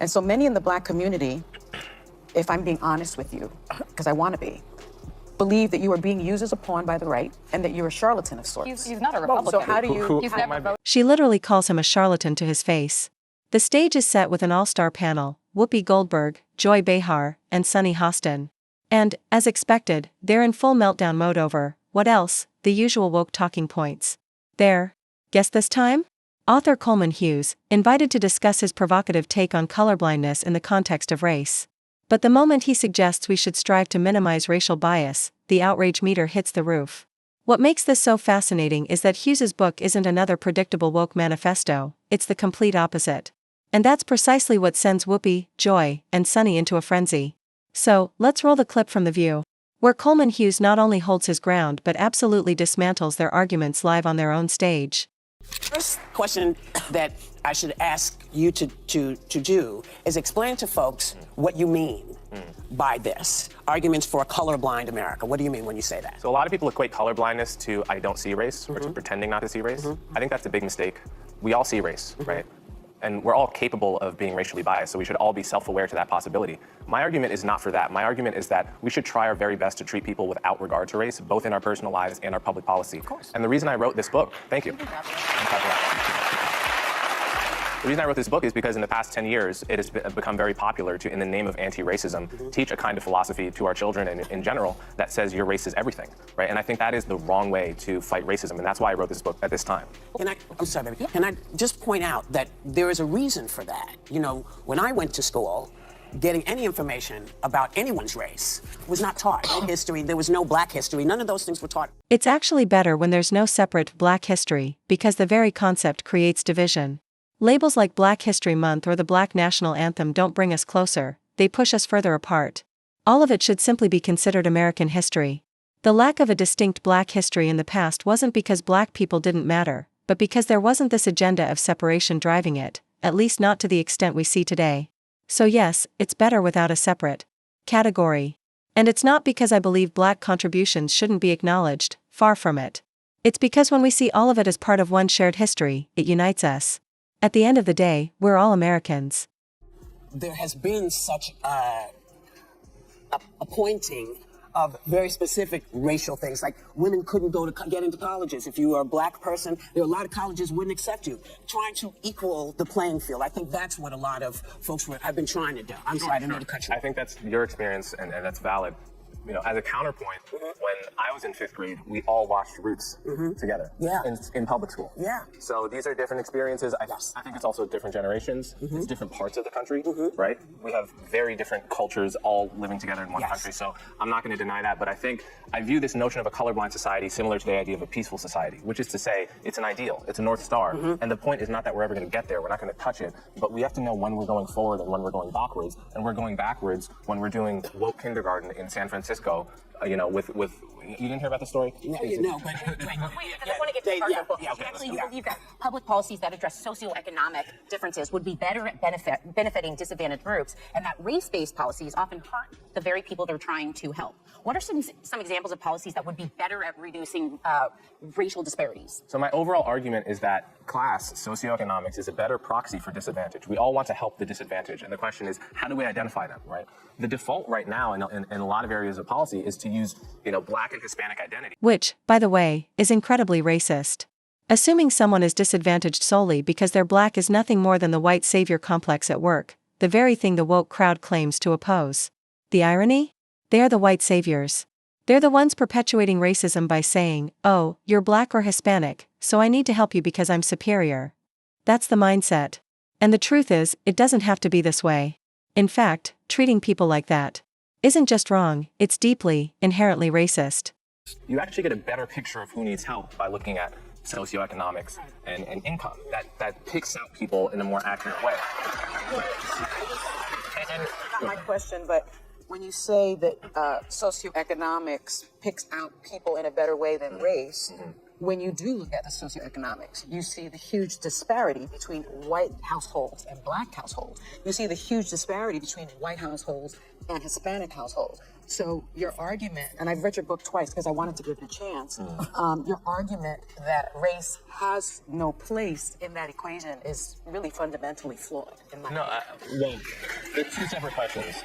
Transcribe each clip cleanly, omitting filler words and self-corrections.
And so many in the Black community, if I'm being honest with you, because I want to be, believe that you are being used as a pawn by the right and that you're a charlatan of sorts. He's not a Republican. So how do you... He's never voted. She literally calls him a charlatan to his face. The stage is set with an all-star panel: Whoopi Goldberg, Joy Behar, and Sunny Hostin. And, as expected, they're in full meltdown mode over, what else, the usual woke talking points. Guess this time? Author Coleman Hughes, invited to discuss his provocative take on colorblindness in the context of race. But the moment he suggests we should strive to minimize racial bias, the outrage meter hits the roof. What makes this so fascinating is that Hughes's book isn't another predictable woke manifesto, it's the complete opposite. And that's precisely what sends Whoopi, Joy, and Sunny into a frenzy. So, let's roll the clip from The View, where Coleman Hughes not only holds his ground but absolutely dismantles their arguments live on their own stage. First question that I should ask you to do is explain to folks what you mean by this. Arguments for a colorblind America. What do you mean when you say that? So a lot of people equate colorblindness to I don't see race or to pretending not to see race. I think that's a big mistake. We all see race, right? And we're all capable of being racially biased, so we should all be self-aware to that possibility. My argument is not for that. My argument is that we should try our very best to treat people without regard to race, both in our personal lives and our public policy. Of course. And the reason I wrote this book, thank you. The reason I wrote this book is because in the past 10 years, it has become very popular to, in the name of anti-racism, teach a kind of philosophy to our children and in general that says your race is everything, right? And I think that is the wrong way to fight racism, and that's why I wrote this book at this time. I'm sorry, baby. Can I just point out that there is a reason for that? You know, when I went to school, getting any information about anyone's race was not taught. No history, there was no Black history, none of those things were taught. It's actually better when there's no separate Black history, because the very concept creates division. Labels like Black History Month or the Black National Anthem don't bring us closer, they push us further apart. All of it should simply be considered American history. The lack of a distinct Black history in the past wasn't because Black people didn't matter, but because there wasn't this agenda of separation driving it, at least not to the extent we see today. So yes, it's better without a separate category. And it's not because I believe Black contributions shouldn't be acknowledged, far from it. It's because when we see all of it as part of one shared history, it unites us. At the end of the day, we're all Americans. There has been such a pointing of very specific racial things, like women couldn't get into colleges. If you were a Black person, there are a lot of colleges wouldn't accept you. Trying to equal the playing field. I think that's what a lot of folks have been trying to do. I'm sorry, I didn't know the country. I think that's your experience, and that's valid. You know, as a counterpoint, when I was in 5th grade, we all watched Roots together in public school. Yeah. So these are different experiences. I think it's also different generations. It's different parts of the country, right? We have very different cultures all living together in one country. So I'm not going to deny that. But I view this notion of a colorblind society similar to the idea of a peaceful society, which is to say it's an ideal. It's a North Star. And the point is not that we're ever going to get there. We're not going to touch it. But we have to know when we're going forward and when we're going backwards. And we're going backwards when we're doing woke kindergarten in San Francisco. You know, with you didn't hear about the story? No, but Wait, because I want to get to the part of the book. Actually, you believe that public policies that address socioeconomic differences would be better at benefiting disadvantaged groups, and that race-based policies often hurt the very people they're trying to help. What are some examples of policies that would be better at reducing racial disparities? So my overall argument is that class, socioeconomics, is a better proxy for disadvantage. We all want to help the disadvantaged, and the question is, how do we identify them, right? The default right now in a lot of areas of policy is to use, Black and Hispanic identity. Which, by the way, is incredibly racist. Assuming someone is disadvantaged solely because they're Black is nothing more than the white savior complex at work, the very thing the woke crowd claims to oppose. The irony? They are the white saviors. They're the ones perpetuating racism by saying, oh, you're Black or Hispanic, so I need to help you because I'm superior. That's the mindset. And the truth is, it doesn't have to be this way. In fact, treating people like that isn't just wrong, it's deeply, inherently racist. You actually get a better picture of who needs help by looking at socioeconomics and income. That picks out people in a more accurate way. Not my question, but when you say that socioeconomics picks out people in a better way than race, when you do look at the socioeconomics, you see the huge disparity between white households and black households. You see the huge disparity between white households and Hispanic households. So your argument, and I've read your book twice because I wanted to give it a chance, your argument that race has no place in that equation is really fundamentally flawed in my opinion. Well, they're two separate questions.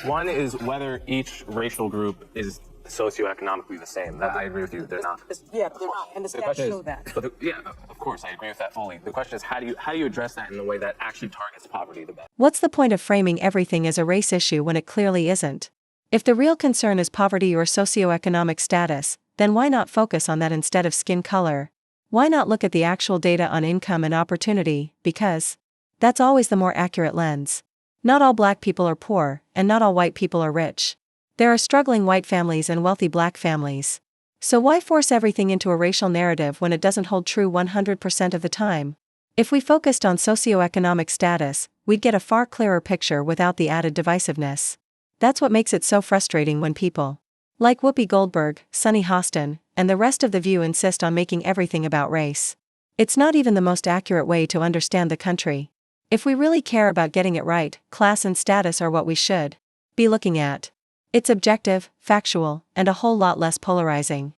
One is whether each racial group is socioeconomically the same. That I agree with you. They're not. Yeah, they're not, and the stats show that. Yeah, of course, I agree with that fully. The question is, how do you address that in a way that actually targets poverty the best? What's the point of framing everything as a race issue when it clearly isn't? If the real concern is poverty or socioeconomic status, then why not focus on that instead of skin color? Why not look at the actual data on income and opportunity, because that's always the more accurate lens. Not all black people are poor, and not all white people are rich. There are struggling white families and wealthy black families. So why force everything into a racial narrative when it doesn't hold true 100% of the time? If we focused on socioeconomic status, we'd get a far clearer picture without the added divisiveness. That's what makes it so frustrating when people, like Whoopi Goldberg, Sunny Hostin, and the rest of The View insist on making everything about race. It's not even the most accurate way to understand the country. If we really care about getting it right, class and status are what we should be looking at. It's objective, factual, and a whole lot less polarizing.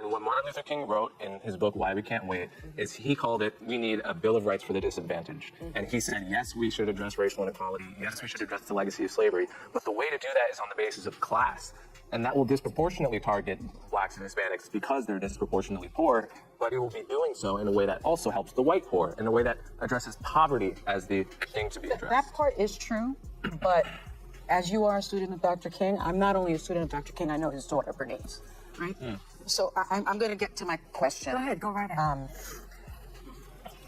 And what Martin Luther King wrote in his book, Why We Can't Wait, is he called it, we need a Bill of Rights for the Disadvantaged. And he said, yes, we should address racial inequality. Yes, we should address the legacy of slavery. But the way to do that is on the basis of class. And that will disproportionately target blacks and Hispanics because they're disproportionately poor, but it will be doing so in a way that also helps the white poor, in a way that addresses poverty as the thing to be addressed. That part is true, but as you are a student of Dr. King, I'm not only a student of Dr. King, I know his daughter, Bernice, right? So I'm going to get to my question. Go ahead, go right ahead.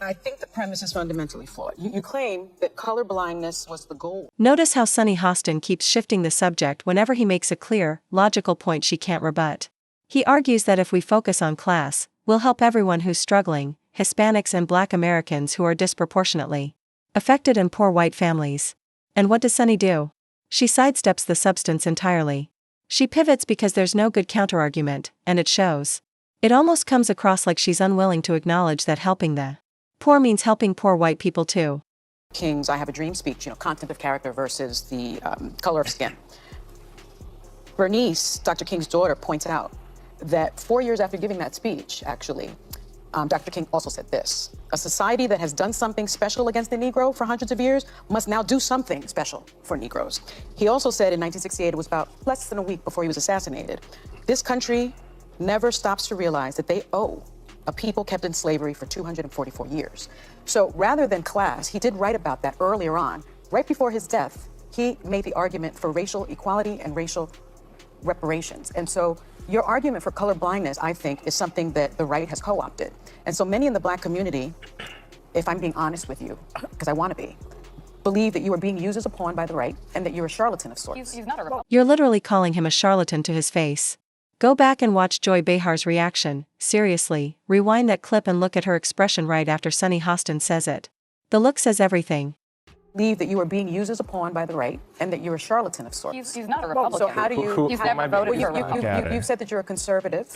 I think the premise is fundamentally flawed. You claim that color blindness was the goal. Notice how Sunny Hostin keeps shifting the subject whenever he makes a clear, logical point she can't rebut. He argues that if we focus on class, we'll help everyone who's struggling, Hispanics and Black Americans who are disproportionately affected and poor white families. And what does Sunny do? She sidesteps the substance entirely. She pivots because there's no good counterargument, and it shows. It almost comes across like she's unwilling to acknowledge that helping the poor means helping poor white people too. King's I Have a Dream speech, content of character versus the color of skin. Bernice, Dr. King's daughter, points out that 4 years after giving that speech, actually, Dr. King also said this: a society that has done something special against the Negro for hundreds of years must now do something special for Negroes. He also said in 1968, it was about less than a week before he was assassinated, this country never stops to realize that they owe a people kept in slavery for 244 years. So rather than class, he did write about that earlier on. Right before his death, he made the argument for racial equality and racial reparations. And so your argument for color blindness, I think, is something that the right has co-opted. And so many in the Black community, if I'm being honest with you, because I want to be, believe that you are being used as a pawn by the right and that you're a charlatan of sorts. He's not a Republican. You're literally calling him a charlatan to his face. Go back and watch Joy Behar's reaction. Seriously, rewind that clip and look at her expression right after Sunny Hostin says it. The look says everything. Believe that you are being used as a pawn by the right and that you're a charlatan of sorts. He's not a Republican. So how do you... He's never voted for a Republican. You've said that you're a conservative.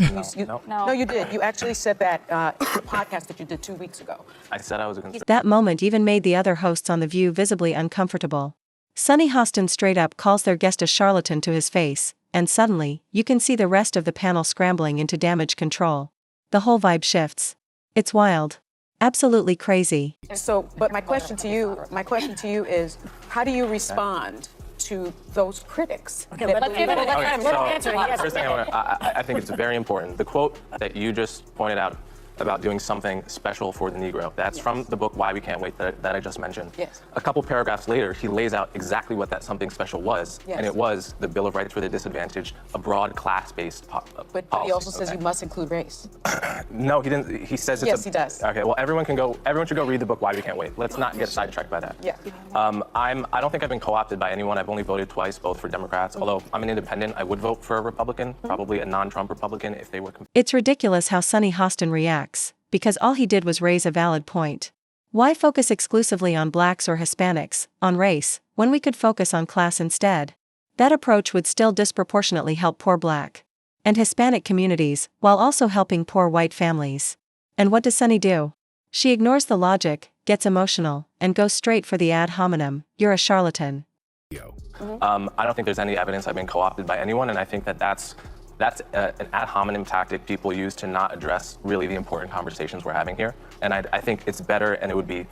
No, you did. You actually said that in the podcast that you did 2 weeks ago. I said I was a conservative. That moment even made the other hosts on The View visibly uncomfortable. Sunny Hostin straight up calls their guest a charlatan to his face, and suddenly, you can see the rest of the panel scrambling into damage control. The whole vibe shifts. It's wild. Absolutely crazy. So, but my question to you is, how do you respond to those critics? Okay, let's give it a First thing I think it's very important. The quote that you just pointed out about doing something special for the Negro. That's from the book Why We Can't Wait that I just mentioned. Yes. A couple paragraphs later, he lays out exactly what that something special was, and it was the Bill of Rights for the Disadvantaged, a broad class-based policy. But he also says you must include race. No, he didn't. He says it's Yes, he does. Okay, well, everyone should go read the book Why We Can't Wait. Let's not get sidetracked by that. Yeah. I don't think I've been co-opted by anyone. I've only voted twice, both for Democrats. Although I'm an independent, I would vote for a Republican, probably a non-Trump Republican if they were. It's ridiculous how Sunny Hostin reacts, because all he did was raise a valid point. Why focus exclusively on blacks or Hispanics, on race, when we could focus on class instead? That approach would still disproportionately help poor black and Hispanic communities, while also helping poor white families. And what does Sunny do? She ignores the logic, gets emotional, and goes straight for the ad hominem, "You're a charlatan." I don't think there's any evidence I've been co-opted by anyone, and I think that's an ad hominem tactic people use to not address really the important conversations we're having here. And I think it's better, and it would be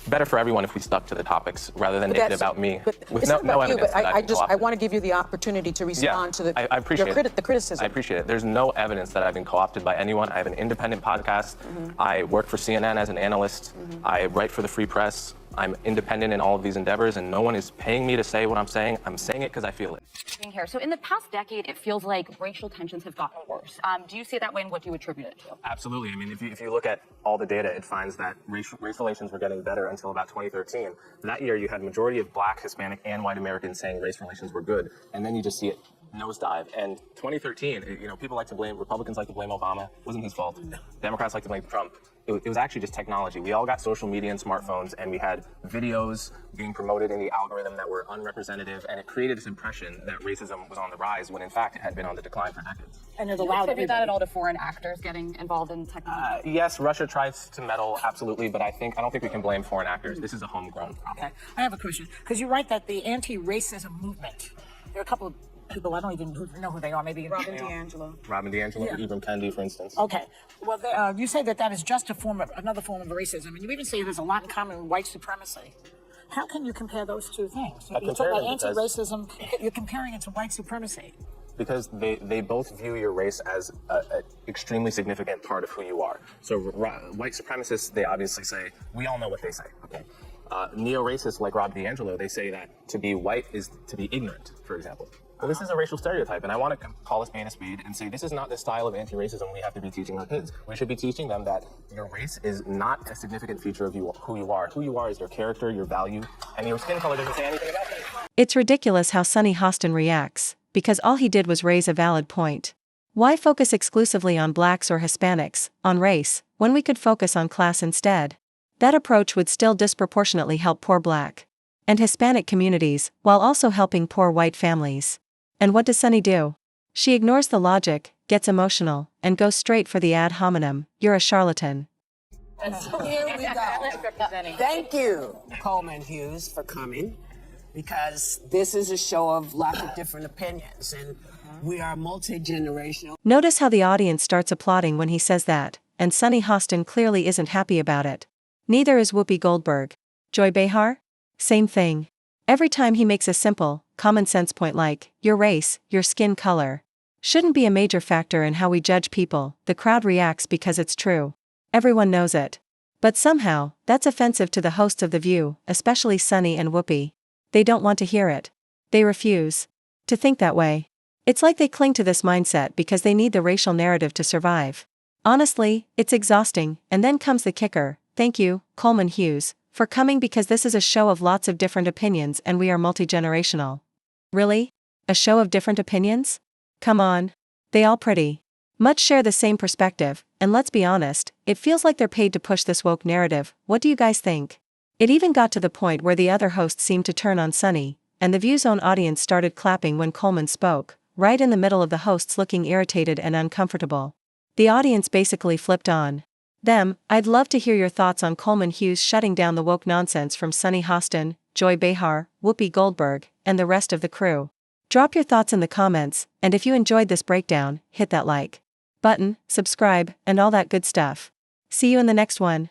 better for everyone if we stuck to the topics rather than make it about me with It's no not about you, evidence but that I've been I co-opted. want to give you the opportunity to respond to I appreciate the criticism. I appreciate it. There's no evidence that I've been co-opted by anyone. I have an independent podcast. I work for CNN as an analyst. I write for the Free Press. I'm independent in all of these endeavors, and no one is paying me to say what I'm saying. I'm saying it because I feel it. Here. So in the past decade, it feels like racial tensions have gotten worse. Do you see it that way, and what do you attribute it to? Absolutely. I mean, if you look at all the data, it finds that race relations were getting better until about 2013. That year, you had majority of Black, Hispanic, and white Americans saying race relations were good, and then you just see it nosedive. And 2013, people like to blame, Republicans like to blame Obama. It wasn't his fault. Democrats like to blame Trump. It was actually just technology. We all got social media and smartphones, and we had videos being promoted in the algorithm that were unrepresentative, and it created this impression that racism was on the rise when in fact it had been on the decline for decades. And it allowed that at all to foreign actors getting involved in technology? Yes, Russia tries to meddle, absolutely, but I don't think we can blame foreign actors. This is a homegrown problem. Okay, I have a question, because you write that the anti-racism movement, there are a couple of people, I don't even know who they are, maybe. Robin DiAngelo. Robin DiAngelo, Ibram Kendi, for instance. Okay, well, you say that is just another form of racism, and you even say there's a lot in common with white supremacy. How can you compare those two things? You talk about anti-racism, you're comparing it to white supremacy. Because they both view your race as an extremely significant part of who you are. So white supremacists, they obviously say, we all know what they say, okay? Neo-racists like Rob DiAngelo, they say that to be white is to be ignorant, for example. Well, this is a racial stereotype, and I want to call a spade and say this is not the style of anti-racism we have to be teaching our kids. We should be teaching them that your race is not a significant feature of who you are. Who you are is your character, your value, and your skin color doesn't say anything about that. It's ridiculous how Sunny Hostin reacts, because all he did was raise a valid point. Why focus exclusively on blacks or Hispanics, on race, when we could focus on class instead? That approach would still disproportionately help poor Black and Hispanic communities, while also helping poor white families. And what does Sunny do? She ignores the logic, gets emotional, and goes straight for the ad hominem, "You're a charlatan." And so here we go. Thank you, Coleman Hughes, for coming, because this is a show of lots of different opinions, and we are multi-generational. Notice how the audience starts applauding when he says that, and Sunny Hostin clearly isn't happy about it. Neither is Whoopi Goldberg. Joy Behar? Same thing. Every time he makes a simple, common sense point like, your race, your skin color, shouldn't be a major factor in how we judge people, the crowd reacts because it's true. Everyone knows it. But somehow, that's offensive to the hosts of The View, especially Sunny and Whoopi. They don't want to hear it. They refuse to think that way. It's like they cling to this mindset because they need the racial narrative to survive. Honestly, it's exhausting, and then comes the kicker. Thank you, Coleman Hughes, for coming, because this is a show of lots of different opinions and we are multi-generational. Really? A show of different opinions? Come on. They all pretty much share the same perspective, and let's be honest, it feels like they're paid to push this woke narrative. What do you guys think? It even got to the point where the other hosts seemed to turn on Sunny, and the View's own audience started clapping when Coleman spoke, right in the middle of the hosts looking irritated and uncomfortable. The audience basically flipped on them. I'd love to hear your thoughts on Coleman Hughes shutting down the woke nonsense from Sunny Hostin, Joy Behar, Whoopi Goldberg, and the rest of the crew. Drop your thoughts in the comments, and if you enjoyed this breakdown, hit that like button, subscribe, and all that good stuff. See you in the next one.